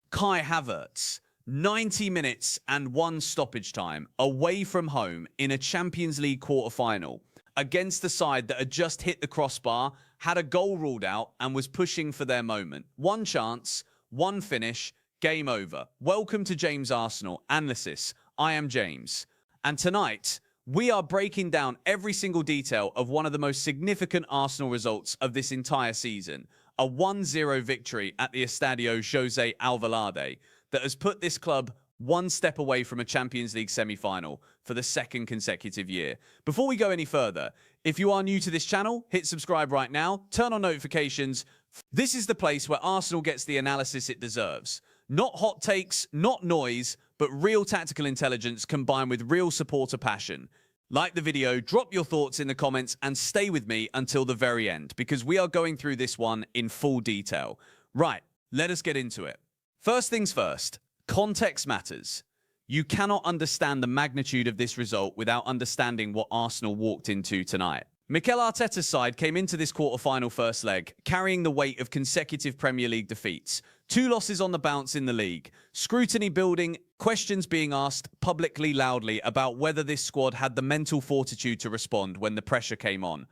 Kai Havertz, 90 minutes and one stoppage time away from home in a Champions League quarter-final against the side that had just hit the crossbar, had a goal ruled out, and was pushing for their moment. One chance, one finish, game over. Welcome to James Arsenal Analysis. I am James. And tonight, we are breaking down every single detail of one of the most significant Arsenal results of this entire season. A 1-0 victory at the Estadio José Alvalade that has put this club one step away from a Champions League semi-final for the second consecutive year. Before we go any further, if you are new to this channel, hit subscribe right now, turn on notifications. This is the place where Arsenal gets the analysis it deserves. Not hot takes, not noise, but real tactical intelligence combined with real supporter passion. Like the video, drop your thoughts in the comments, and stay with me until the very end, because we are going through this one in full detail. Right, let us get into it. First things first, context matters. You cannot understand the magnitude of this result without understanding what Arsenal walked into tonight. Mikel Arteta's side came into this quarter-final first leg, carrying the weight of consecutive Premier League defeats. 2 losses on the bounce in the league. Scrutiny building, questions being asked publicly loudly about whether this squad had the mental fortitude to respond when the pressure came on.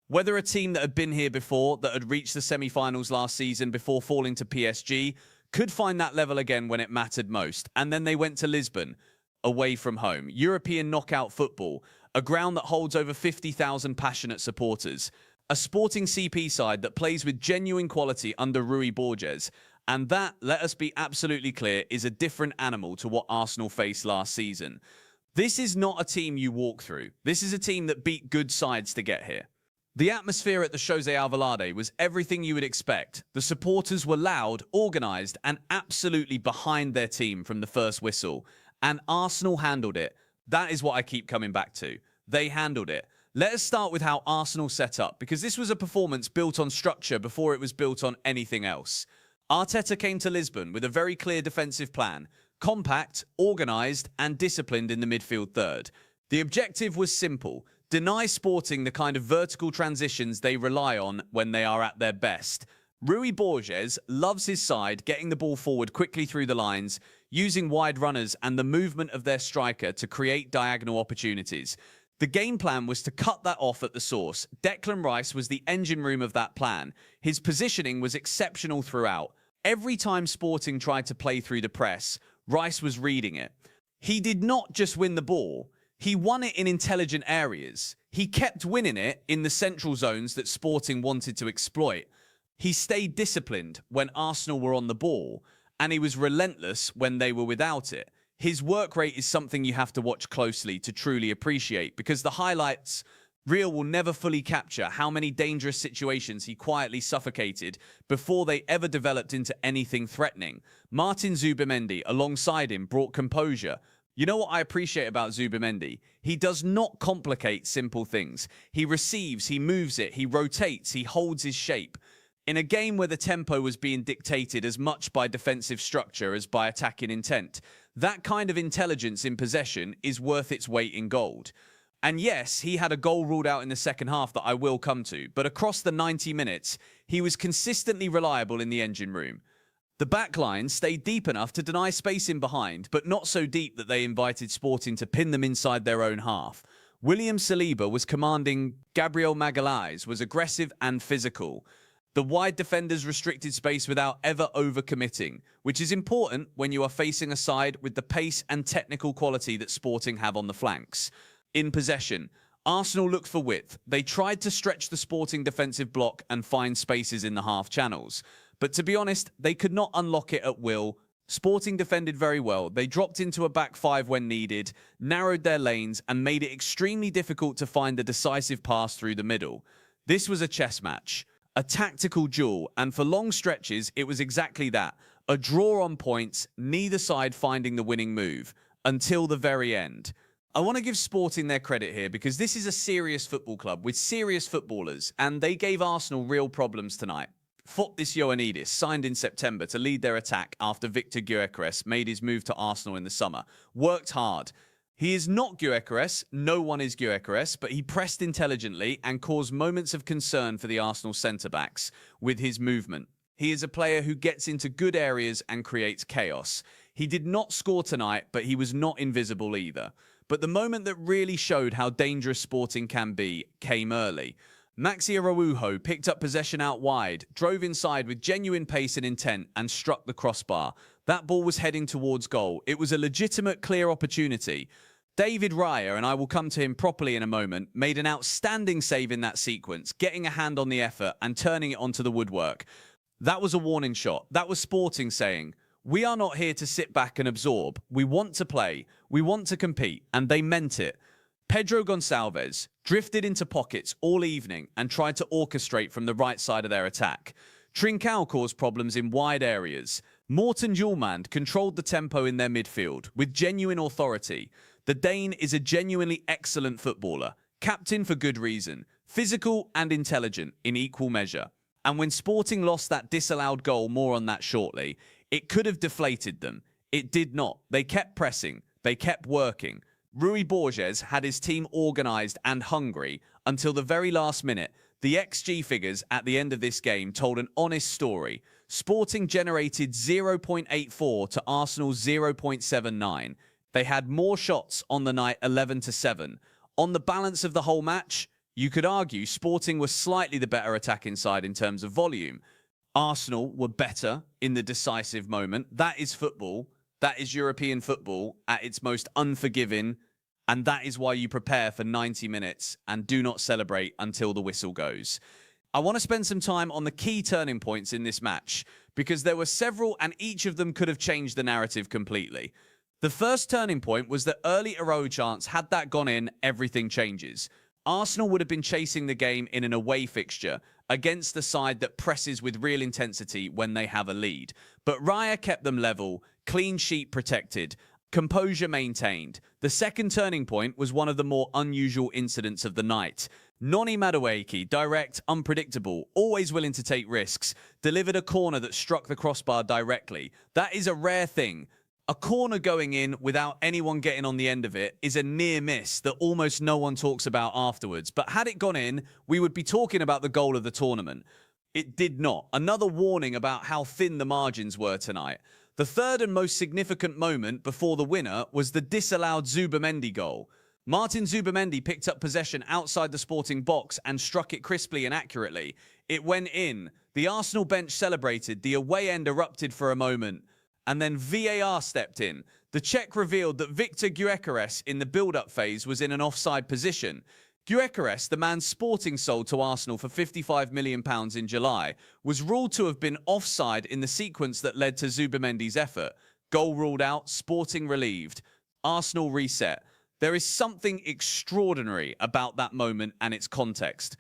Whether a team that had been here before, that had reached the semi-finals last season before falling to PSG, could find that level again when it mattered most. And then they went to Lisbon, away from home. European knockout football, a ground that holds over 50,000 passionate supporters. A Sporting CP side that plays with genuine quality under Rui Borges. And that, let us be absolutely clear, is a different animal to what Arsenal faced last season. This is not a team you walk through. This is a team that beat good sides to get here. The atmosphere at the José Alvalade was everything you would expect. The supporters were loud, organised, and absolutely behind their team from the first whistle. And Arsenal handled it. That is what I keep coming back to. They handled it. Let us start with how Arsenal set up, because this was a performance built on structure before it was built on anything else. Arteta came to Lisbon with a very clear defensive plan, compact, organised, and disciplined in the midfield third. The objective was simple: deny Sporting the kind of vertical transitions they rely on when they are at their best. Rui Borges loves his side getting the ball forward quickly through the lines, using wide runners and the movement of their striker to create diagonal opportunities. The game plan was to cut that off at the source. Declan Rice was the engine room of that plan. His positioning was exceptional throughout. Every time Sporting tried to play through the press, Rice was reading it. He did not just win the ball, he won it in intelligent areas. He kept winning it in the central zones that Sporting wanted to exploit. He stayed disciplined when Arsenal were on the ball, and he was relentless when they were without it. His work rate is something you have to watch closely to truly appreciate, because the highlights reel will never fully capture how many dangerous situations he quietly suffocated before they ever developed into anything threatening. Martin Zubimendi, alongside him, brought composure. You know what I appreciate about Zubimendi? He does not complicate simple things. He receives, he moves it, he rotates, he holds his shape. In a game where the tempo was being dictated as much by defensive structure as by attacking intent, that kind of intelligence in possession is worth its weight in gold. And yes, he had a goal ruled out in the second half that I will come to, but across the 90 minutes, he was consistently reliable in the engine room. The backline stayed deep enough to deny space in behind, but not so deep that they invited Sporting to pin them inside their own half. William Saliba was commanding, Gabriel Magalhaes was aggressive and physical. The wide defenders restricted space without ever overcommitting, which is important when you are facing a side with the pace and technical quality that Sporting have on the flanks. In possession, Arsenal looked for width. They tried to stretch the Sporting defensive block and find spaces in the half channels. But to be honest, they could not unlock it at will. Sporting defended very well. They dropped into a back 5 when needed, narrowed their lanes, and made it extremely difficult to find the decisive pass through the middle. This was a chess match. A tactical duel, and for long stretches, it was exactly that. A draw on points, neither side finding the winning move, until the very end. I want to give Sporting their credit here, because this is a serious football club with serious footballers, and they gave Arsenal real problems tonight. Fotis Ioannidis signed in September to lead their attack after Victor Gyökeres made his move to Arsenal in the summer. Worked hard. He is not Gyökeres, no one is Gyökeres, but he pressed intelligently and caused moments of concern for the Arsenal centre-backs with his movement. He is a player who gets into good areas and creates chaos. He did not score tonight, but he was not invisible either. But the moment that really showed how dangerous Sporting can be came early. Maxi Araujo picked up possession out wide, drove inside with genuine pace and intent, and struck the crossbar. That ball was heading towards goal. It was a legitimate, clear opportunity. David Raya, and I will come to him properly in a moment, made an outstanding save in that sequence, getting a hand on the effort and turning it onto the woodwork. That was a warning shot. That was Sporting saying, we are not here to sit back and absorb. We want to play. We want to compete. And they meant it. Pedro Gonçalves drifted into pockets all evening and tried to orchestrate from the right side of their attack. Trincao caused problems in wide areas. Morten Hjulmand controlled the tempo in their midfield with genuine authority. The Dane is a genuinely excellent footballer, captain for good reason, physical and intelligent in equal measure. And when Sporting lost that disallowed goal, more on that shortly, it could have deflated them. It did not. They kept pressing. They kept working. Rui Borges had his team organised and hungry until the very last minute. The XG figures at the end of this game told an honest story. Sporting generated 0.84 to Arsenal's 0.79. They had more shots on the night, 11-7. On the balance of the whole match, you could argue Sporting was slightly the better attacking side in terms of volume. Arsenal were better in the decisive moment. That is football. That is European football at its most unforgiving, and that is why you prepare for 90 minutes and do not celebrate until the whistle goes. I want to spend some time on the key turning points in this match, because there were several and each of them could have changed the narrative completely. The first turning point was the early Arrow chance. Had that gone in, everything changes. Arsenal would have been chasing the game in an away fixture against the side that presses with real intensity when they have a lead. But Raya kept them level, clean sheet protected, composure maintained. The second turning point was one of the more unusual incidents of the night. Noni Madueke, direct, unpredictable, always willing to take risks, delivered a corner that struck the crossbar directly. That is a rare thing. A corner going in without anyone getting on the end of it is a near miss that almost no one talks about afterwards. But had it gone in, we would be talking about the goal of the tournament. It did not. Another warning about how thin the margins were tonight. The third and most significant moment before the winner was the disallowed Zubimendi goal. Martin Zubimendi picked up possession outside the Sporting box and struck it crisply and accurately. It went in. The Arsenal bench celebrated. The away end erupted for a moment. And then VAR stepped in. The check revealed that Victor Gyökeres in the build-up phase was in an offside position. Gyökeres, the man Sporting sold to Arsenal for £55 million in July, was ruled to have been offside in the sequence that led to Zubimendi's effort. Goal ruled out, Sporting relieved. Arsenal reset. There is something extraordinary about that moment and its context.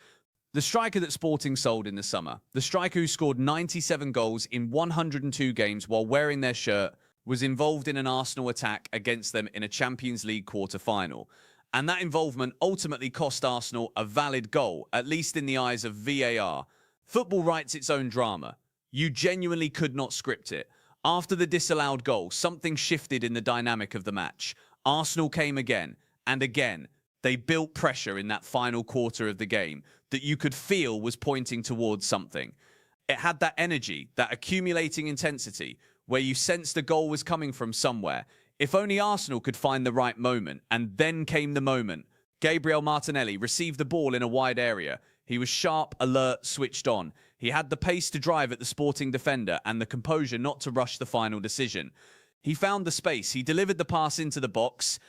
The striker that Sporting sold in the summer, the striker who scored 97 goals in 102 games while wearing their shirt, was involved in an Arsenal attack against them in a Champions League quarter-final. And that involvement ultimately cost Arsenal a valid goal, at least in the eyes of VAR. Football writes its own drama. You genuinely could not script it. After the disallowed goal, something shifted in the dynamic of the match. Arsenal came again, and again. They built pressure in that final quarter of the game that you could feel was pointing towards something. It had that energy, that accumulating intensity, where you sensed the goal was coming from somewhere. If only Arsenal could find the right moment. And then came the moment. Gabriel Martinelli received the ball in a wide area. He was sharp, alert, switched on. He had the pace to drive at the Sporting defender and the composure not to rush the final decision. He found the space. He delivered the pass into the box.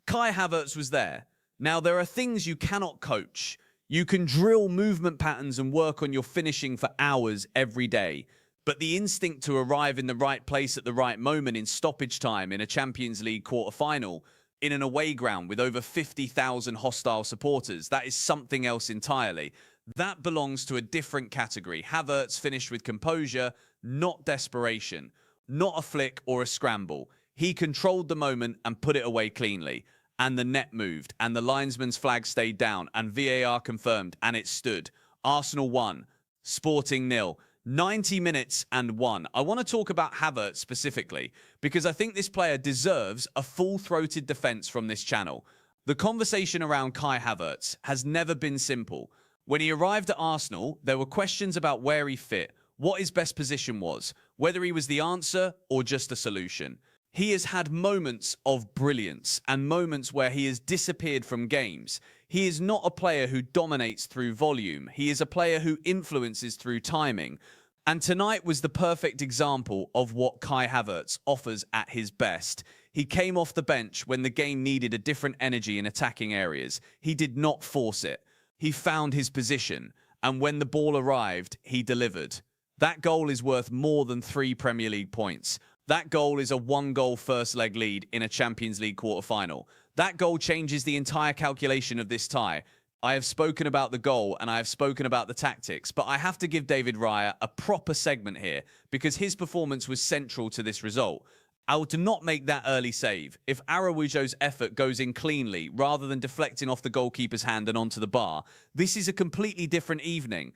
Kai Havertz was there. Now, there are things you cannot coach. You can drill movement patterns and work on your finishing for hours every day. But the instinct to arrive in the right place at the right moment in stoppage time in a Champions League quarter-final, in an away ground with over 50,000 hostile supporters, that is something else entirely. That belongs to a different category. Havertz finished with composure, not desperation, not a flick or a scramble. He controlled the moment and put it away cleanly. And the net moved, and the linesman's flag stayed down, and VAR confirmed, and it stood. Arsenal won. Sporting 0. 90 minutes and 1. I want to talk about Havertz specifically, because I think this player deserves a full-throated defence from this channel. The conversation around Kai Havertz has never been simple. When he arrived at Arsenal, there were questions about where he fit, what his best position was, whether he was the answer or just a solution. He has had moments of brilliance and moments where he has disappeared from games. He is not a player who dominates through volume. He is a player who influences through timing. And tonight was the perfect example of what Kai Havertz offers at his best. He came off the bench when the game needed a different energy in attacking areas. He did not force it. He found his position. And when the ball arrived, he delivered. That goal is worth more than 3 Premier League points. That goal is a 1-goal first-leg lead in a Champions League quarter-final. That goal changes the entire calculation of this tie. I have spoken about the goal and I have spoken about the tactics, but I have to give David Raya a proper segment here because his performance was central to this result. I would not make that early save. If Araujo's effort goes in cleanly rather than deflecting off the goalkeeper's hand and onto the bar, this is a completely different evening.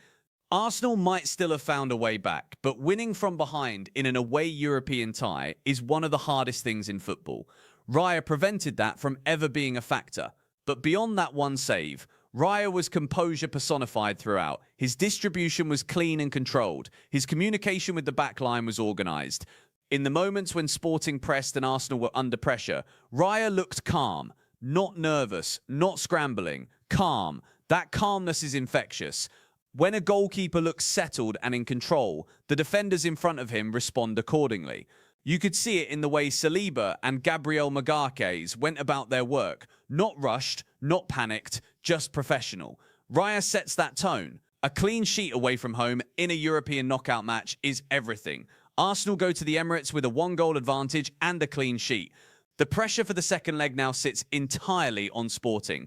Arsenal might still have found a way back, but winning from behind in an away European tie is one of the hardest things in football. Raya prevented that from ever being a factor. But beyond that one save, Raya was composure personified throughout. His distribution was clean and controlled. His communication with the back line was organised. In the moments when Sporting pressed and Arsenal were under pressure, Raya looked calm, not nervous, not scrambling, calm. That calmness is infectious. When a goalkeeper looks settled and in control, the defenders in front of him respond accordingly. You could see it in the way Saliba and Gabriel Magalhaes went about their work. Not rushed, not panicked, just professional. Raya sets that tone. A clean sheet away from home in a European knockout match is everything. Arsenal go to the Emirates with a 1-goal advantage and a clean sheet. The pressure for the second leg now sits entirely on Sporting.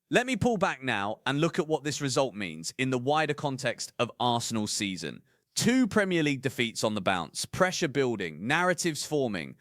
Let me pull back now and look at what this result means in the wider context of Arsenal's season. 2 Premier League defeats on the bounce, pressure building, narratives forming.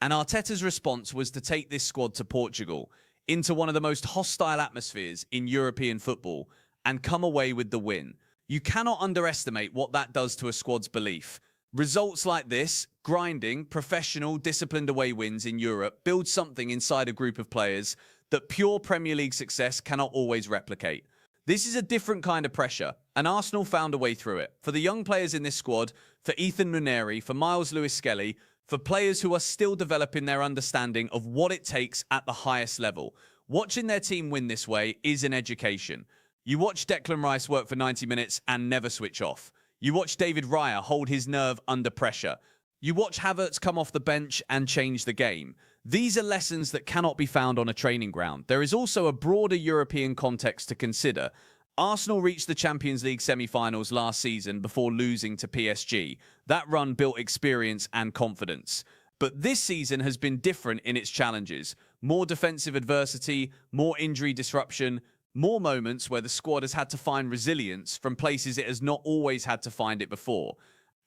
And Arteta's response was to take this squad to Portugal, into one of the most hostile atmospheres in European football, and come away with the win. You cannot underestimate what that does to a squad's belief. Results like this, grinding, professional, disciplined away wins in Europe, build something inside a group of players that pure Premier League success cannot always replicate. This is a different kind of pressure, and Arsenal found a way through it. For the young players in this squad, for Ethan Nwaneri, for Miles Lewis-Skelly, for players who are still developing their understanding of what it takes at the highest level. Watching their team win this way is an education. You watch Declan Rice work for 90 minutes and never switch off. You watch David Raya hold his nerve under pressure. You watch Havertz come off the bench and change the game. These are lessons that cannot be found on a training ground. There is also a broader European context to consider. Arsenal reached the Champions League semi-finals last season before losing to PSG. That run built experience and confidence. But this season has been different in its challenges. More defensive adversity, more injury disruption, more moments where the squad has had to find resilience from places it has not always had to find it before.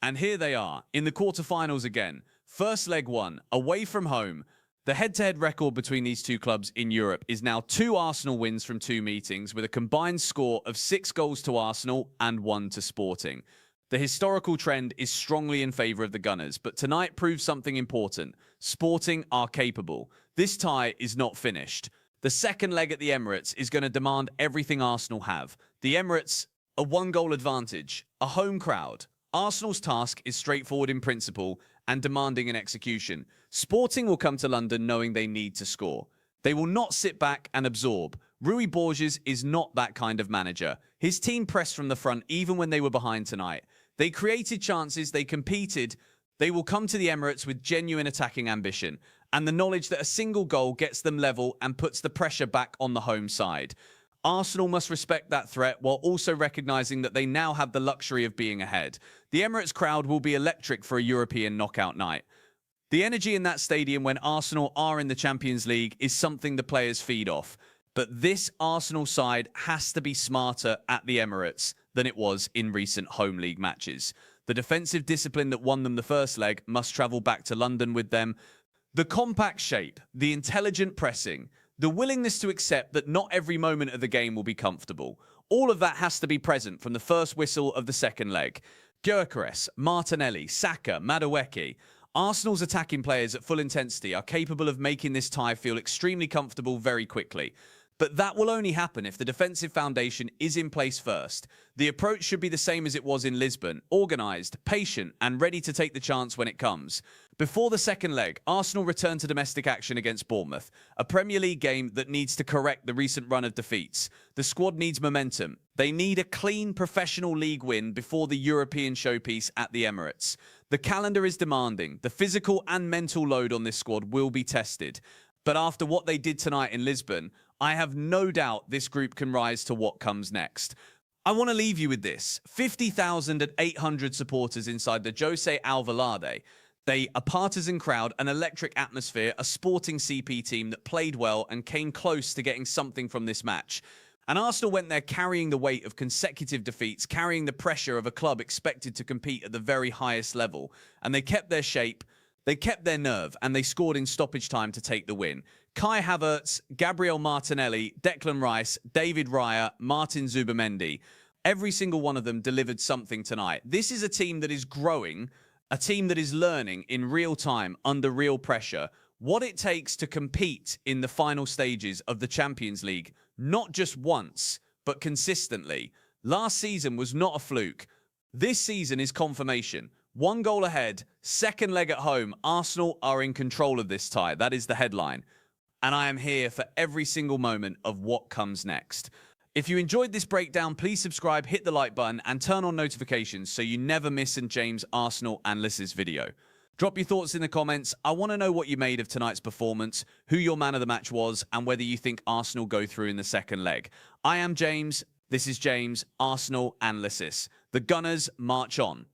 And here they are, in the quarterfinals again. First leg won, away from home. The head-to-head record between these two clubs in Europe is now 2 Arsenal wins from 2 meetings with a combined score of 6 goals to Arsenal and 1 to Sporting. The historical trend is strongly in favour of the Gunners, but tonight proves something important. Sporting are capable. This tie is not finished. The second leg at the Emirates is going to demand everything Arsenal have. The Emirates, a 1-goal advantage, a home crowd. Arsenal's task is straightforward in principle and demanding in execution. Sporting will come to London knowing they need to score. They will not sit back and absorb. Rui Borges is not that kind of manager. His team pressed from the front even when they were behind tonight. They created chances, they competed. They will come to the Emirates with genuine attacking ambition and the knowledge that a single goal gets them level and puts the pressure back on the home side. Arsenal must respect that threat while also recognising that they now have the luxury of being ahead. The Emirates crowd will be electric for a European knockout night. The energy in that stadium when Arsenal are in the Champions League is something the players feed off. But this Arsenal side has to be smarter at the Emirates than it was in recent home league matches. The defensive discipline that won them the first leg must travel back to London with them. The compact shape, the intelligent pressing, the willingness to accept that not every moment of the game will be comfortable. All of that has to be present from the first whistle of the second leg. Gyökeres, Martinelli, Saka, Madueke. Arsenal's attacking players at full intensity are capable of making this tie feel extremely comfortable very quickly. But that will only happen if the defensive foundation is in place first. The approach should be the same as it was in Lisbon, organised, patient, and ready to take the chance when it comes. Before the second leg, Arsenal return to domestic action against Bournemouth, a Premier League game that needs to correct the recent run of defeats. The squad needs momentum. They need a clean professional league win before the European showpiece at the Emirates. The calendar is demanding. The physical and mental load on this squad will be tested. But after what they did tonight in Lisbon, I have no doubt this group can rise to what comes next. I want to leave you with this. 50,800 supporters inside the Jose Alvalade. They, a partisan crowd, an electric atmosphere, a sporting CP team that played well and came close to getting something from this match. And Arsenal went there carrying the weight of consecutive defeats, carrying the pressure of a club expected to compete at the very highest level. And they kept their shape, they kept their nerve, and they scored in stoppage time to take the win. Kai Havertz, Gabriel Martinelli, Declan Rice, David Raya, Martin Zubimendi. Every single one of them delivered something tonight. This is a team that is growing, a team that is learning in real time under real pressure what it takes to compete in the final stages of the Champions League, not just once, but consistently. Last season was not a fluke. This season is confirmation. 1 goal ahead, second leg at home. Arsenal are in control of this tie. That is the headline. And I am here for every single moment of what comes next. If you enjoyed this breakdown, please subscribe, hit the like button, and turn on notifications so you never miss St. James Arsenal analysis video. Drop your thoughts in the comments. I want to know what you made of tonight's performance, who your man of the match was, and whether you think Arsenal go through in the second leg. I am James. This is James, Arsenal Analysis. The Gunners march on.